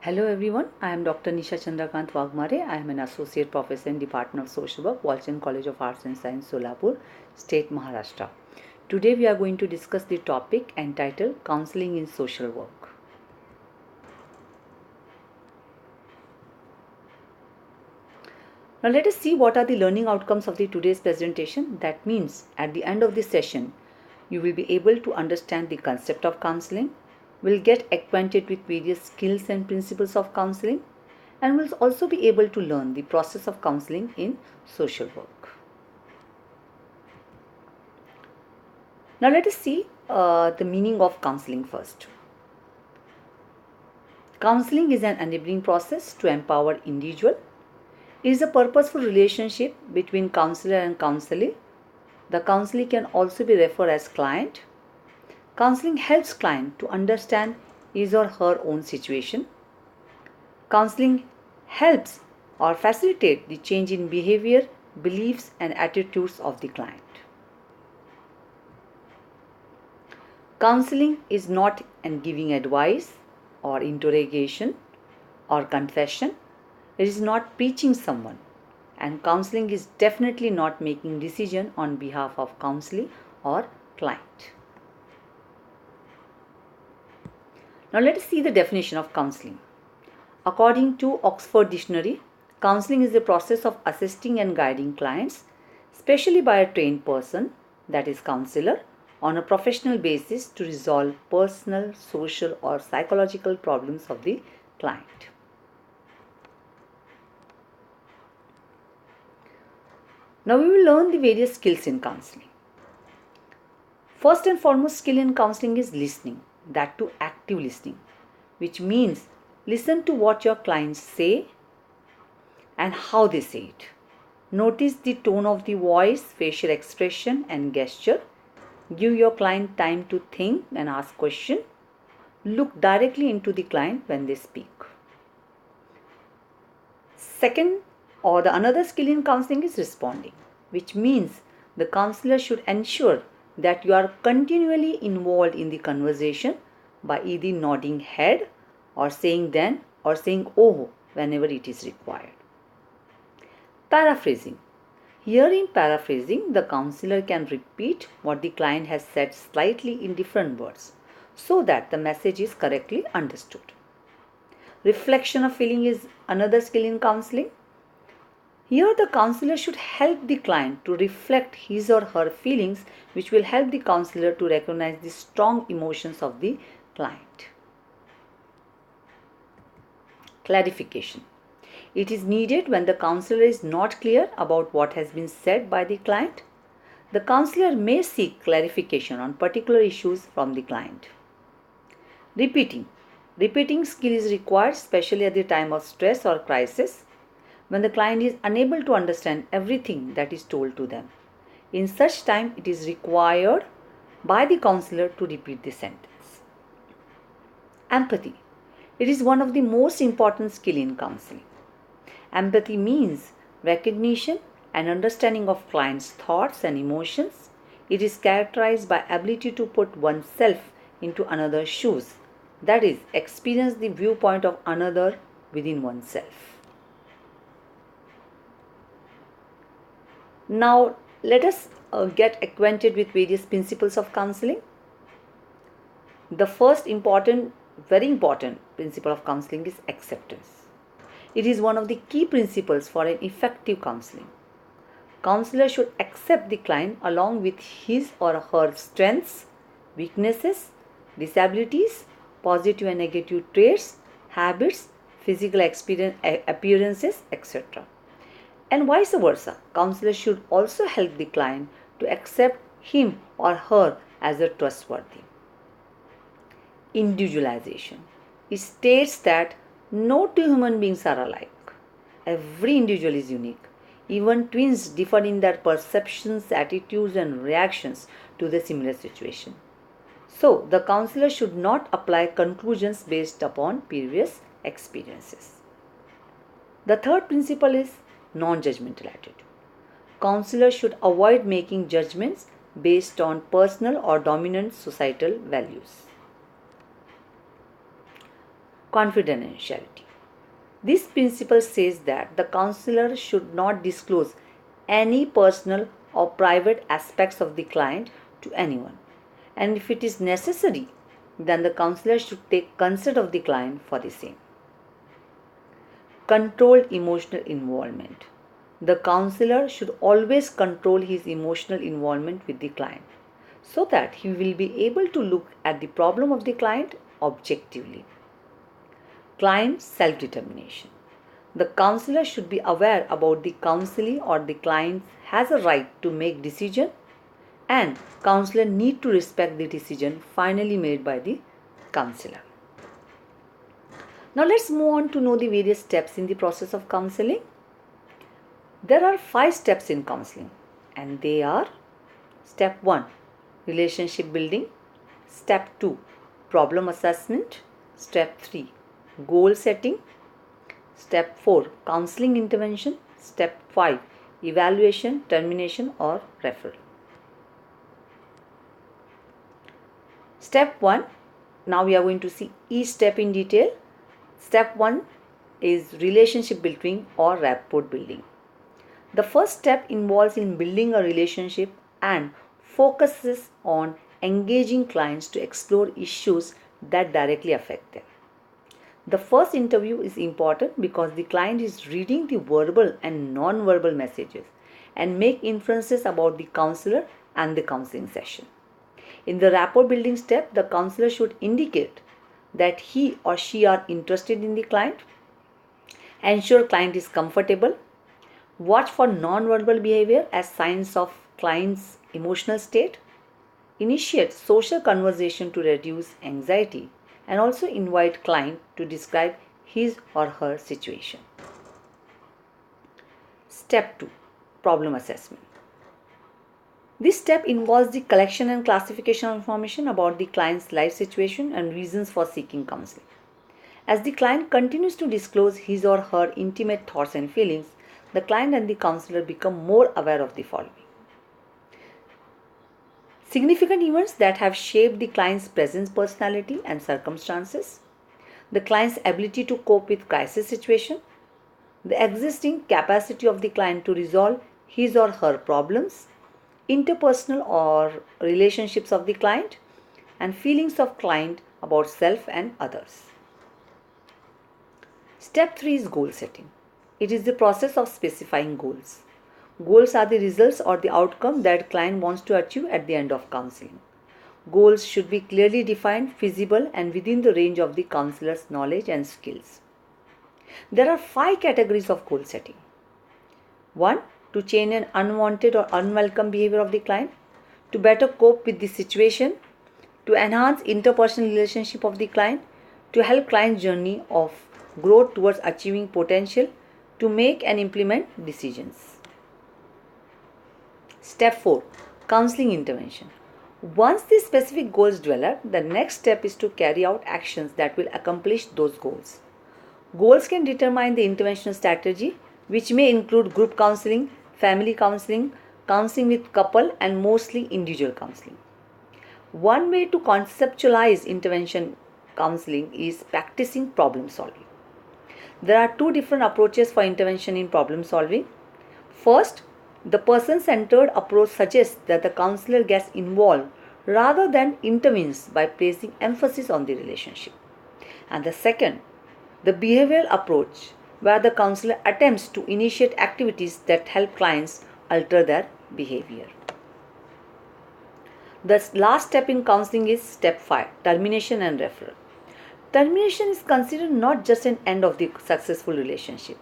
Hello everyone, I am Dr. Nisha Waghmare. I am an Associate Professor in Department of Social Work, Walchand College of Arts and Science, Solapur, State, Maharashtra. Today we are going to discuss the topic entitled Counseling in Social Work. Now let us see what are the learning outcomes of today's presentation. That means at the end of this session, you will be able to understand the concept of counseling, will get acquainted with various skills and principles of counseling, and will also be able to learn the process of counseling in social work. Now let us see the meaning of counseling first. Counseling is an enabling process to empower individual. It is a purposeful relationship between counselor and counselee. The counselee can also be referred as client. Counseling helps client to understand his or her own situation. Counseling helps or facilitate the change in behavior, beliefs and attitudes of the client. Counseling is not an giving advice or interrogation or confession. It is not preaching someone, and counseling is definitely not making decision on behalf of counselee or client. Now let us see the definition of counseling. According to Oxford Dictionary, counseling is the process of assisting and guiding clients, especially by a trained person, that is counselor, on a professional basis to resolve personal, social or psychological problems of the client. Now we will learn the various skills in counseling. First and foremost skill in counseling is listening, that too active listening, which means listen to what your clients say and how they say it. Notice the tone of the voice, facial expression and gesture. Give your client time to think and ask questions. Look directly into the client when they speak. Second, or the another skill in counseling is responding, which means the counselor should ensure that you are continually involved in the conversation by either nodding head or saying then or saying oh whenever it is required. Paraphrasing. Here in paraphrasing, the counselor can repeat what the client has said slightly in different words so that the message is correctly understood. Reflection of feeling is another skill in counseling. Here the counselor should help the client to reflect his or her feelings, which will help the counselor to recognize the strong emotions of the client. Clarification. It is needed when the counselor is not clear about what has been said by the client. The counselor may seek clarification on particular issues from the client. Repeating. Repeating skill is required, especially at the time of stress or crisis, when the client is unable to understand everything that is told to them. In such time, it is required by the counselor to repeat the sentence. Empathy. It is one of the most important skills in counseling. Empathy means recognition and understanding of clients' thoughts and emotions. It is characterized by ability to put oneself into another's shoes, that is, experience the viewpoint of another within oneself. Now let us get acquainted with various principles of counseling. The first very important principle of counseling is acceptance. It is one of the key principles for an effective counseling. Counselor should accept the client along with his or her strengths, weaknesses, disabilities, positive and negative traits, habits, physical appearances, etc. And vice versa. Counselor should also help the client to accept him or her as a trustworthy. Individualization. It states that no two human beings are alike. Every individual is unique. Even twins differ in their perceptions, attitudes, and reactions to the similar situation. So, the counselor should not apply conclusions based upon previous experiences. The third principle is non-judgmental attitude. Counselor should avoid making judgments based on personal or dominant societal values. confidentiality. This principle says that the counselor should not disclose any personal or private aspects of the client to anyone, and if it is necessary, then the counselor should take consent of the client for the same. Controlled emotional involvement. The counselor should always control his emotional involvement with the client so that he will be able to look at the problem of the client objectively. Client self-determination. The counselor should be aware about the counselee or the client has a right to make decision, and counselor need to respect the decision finally made by the counselor. Now let's move on to know the various steps in the process of counseling. There are 5 steps in counseling, and they are: step 1, relationship building; step 2, problem assessment; step 3, goal setting; step 4, counseling intervention; step 5, evaluation, termination or referral. Step 1, now we are going to see each step in detail. Step 1 is relationship building or rapport building. The first step involves in building a relationship and focuses on engaging clients to explore issues that directly affect them. The first interview is important because the client is reading the verbal and non-verbal messages and make inferences about the counselor and the counseling session. In the rapport building step, the counselor should indicate that he or she are interested in the client, ensure client is comfortable, watch for non-verbal behavior as signs of client's emotional state, initiate social conversation to reduce anxiety, and also invite client to describe his or her situation. Step 2, problem assessment. This step involves the collection and classification of information about the client's life situation and reasons for seeking counseling. As the client continues to disclose his or her intimate thoughts and feelings, the client and the counselor become more aware of the following: significant events that have shaped the client's present personality and circumstances, the client's ability to cope with crisis situation, the existing capacity of the client to resolve his or her problems, interpersonal or relationships of the client, and feelings of client about self and others. Step 3 is goal setting. It is the process of specifying goals. Goals are the results or the outcome that client wants to achieve at the end of counseling. Goals should be clearly defined, feasible, and within the range of the counselor's knowledge and skills. There are 5 categories of goal setting. 1. To change an unwanted or unwelcome behavior of the client, to better cope with the situation, to enhance interpersonal relationship of the client, to help client's journey of growth towards achieving potential, to make and implement decisions. Step 4. Counseling intervention. Once the specific goals develop, the next step is to carry out actions that will accomplish those goals. Goals can determine the intervention strategy, which may include group counseling, family counseling, counseling with couple, and mostly individual counseling. One way to conceptualize intervention counseling is practicing problem solving. There are 2 different approaches for intervention in problem solving. First, the person-centered approach suggests that the counselor gets involved rather than intervenes by placing emphasis on the relationship. And the second, the behavioral approach, where the counselor attempts to initiate activities that help clients alter their behavior. The last step in counseling is step 5, termination and referral. Termination is considered not just an end of the successful relationship,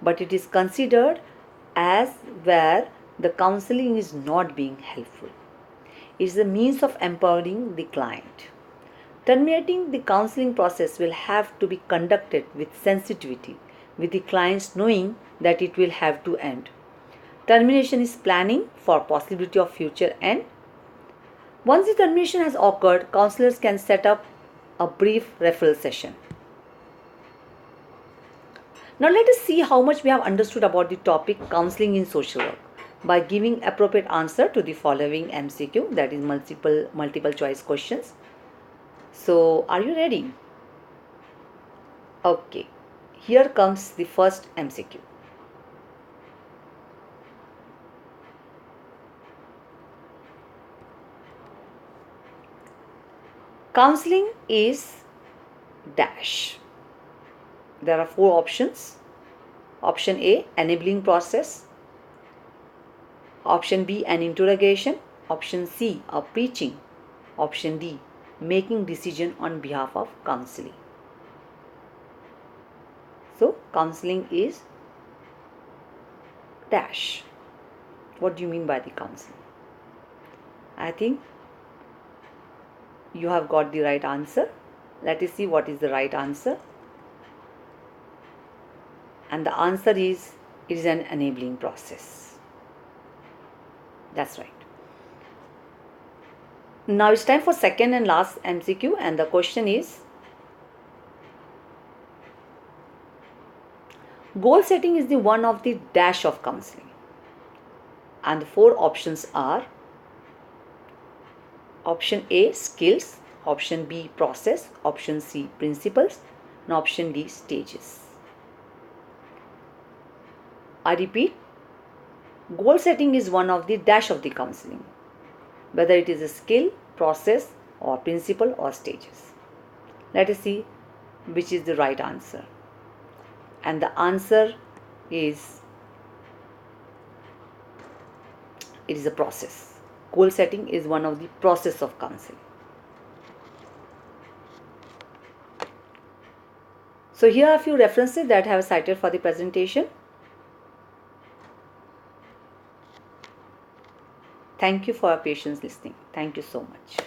but it is considered as where the counseling is not being helpful. It is a means of empowering the client. Terminating the counseling process will have to be conducted with sensitivity, with the clients knowing that it will have to end. Termination is planning for possibility of future end. Once the termination has occurred, counselors can set up a brief referral session. Now let us see how much we have understood about the topic counseling in social work by giving appropriate answer to the following MCQ, that is multiple choice questions. So are you ready? Okay, here comes the first MCQ. Counseling is dash. There are four options. Option A, enabling process. Option B, an interrogation. Option C, a preaching. Option D, making decision on behalf of counseling. So counseling is dash. What do you mean by the counseling? I think you have got the right answer. Let us see what is the right answer. And the answer is, it is an enabling process. That's right. Now it's time for second and last MCQ, and the question is, goal setting is the one of the dash of counseling. And the four options are: option A, skills. Option B, process. Option C, principles. And option D, stages. I repeat, goal setting is one of the dash of the counseling, whether it is a skill, process, or principle, or stages. Let us see which is the right answer. And the answer is, it is a process. Goal setting is one of the process of counseling. So here are a few references that I have cited for the presentation. Thank you for your patience listening. Thank you so much.